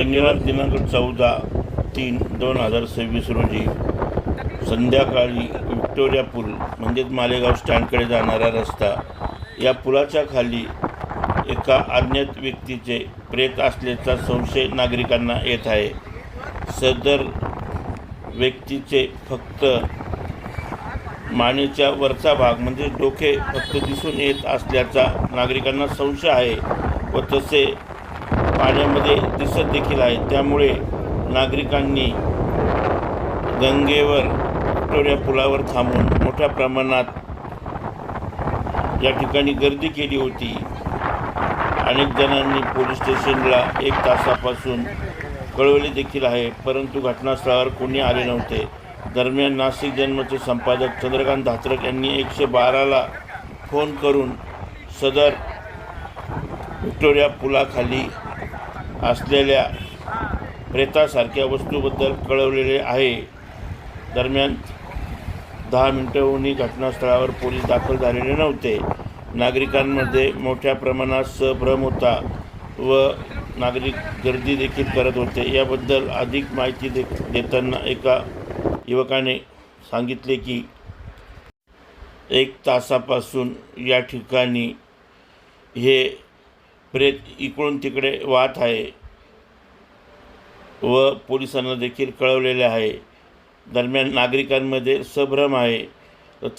शनिवार दिनांक 14/3/2026 रोजी संध्याकाळी व्हिक्टोरिया पूल म्हणजेच मालेगाव स्टँडकडे जाणारा रस्ता, या पुलाच्या खाली एका अज्ञात व्यक्तीचे प्रेत असल्याचा संशय नागरिकांना येत आहे. सदर व्यक्तीचे फक्त मानेच्या वरचा भाग म्हणजे डोके फक्त दिसून येत असल्याचा नागरिकांना संशय आहे व तसे पाण्यामध्ये दिसत देखील आहे. त्यामुळे नागरिकांनी गंगेवर व्हिक्टोरिया पुलावर थांबून मोठ्या प्रमाणात या ठिकाणी गर्दी केली होती. अनेक जणांनी पोलीस स्टेशनला 1 तासापासून कळवले देखील आहे, परंतु घटनास्थळावर कोणी आले नव्हते. दरम्यान नाशिक जन्मचे संपादक चंद्रकांत धात्रक यांनी 112ला फोन करून सदर व्हिक्टोरिया पुलाखाली असलेल्या प्रेतासारख्या वस्तूबद्दल कळवलेले आहे. दरम्यान 10 मिनिटांहूनही घटनास्थळावर पोलीस दाखल झालेले नव्हते. नागरिकांमध्ये मोठ्या प्रमाणात संभ्रम होता व नागरिक गर्दी देखील करत होते. याबद्दल अधिक माहिती देताना एका युवकाने सांगितले की 1 तासापासून या ठिकाणी हे प्रेत इकडून तिकडे वाहत आहे व पोलिसांना देखील कळवलेले आहे. दरम्यान नागरिकांमध्ये संभ्रम आहे.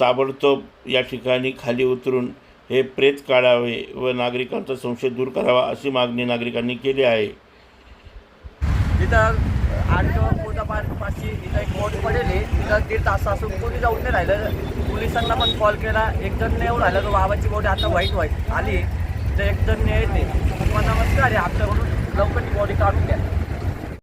ताबडतोब या ठिकाणी खाली उतरून हे प्रेत काढावे व नागरिकांचा संशय दूर करावा अशी मागणी नागरिकांनी केली आहे. तिथं पाशी इथं एक बोट पडेल आहे, तिथं 1.5 तासापासून कोणी जाऊन नाही राहिलं. पोलिसांना पण कॉल केला, एक जण नाही येऊन राहिला. तो बाबाची बॉडी आता व्हाईट आली तर एक जण येते. नमस्कार आहे, आमच्याकडून लवकर ती बॉडी काढून घ्या.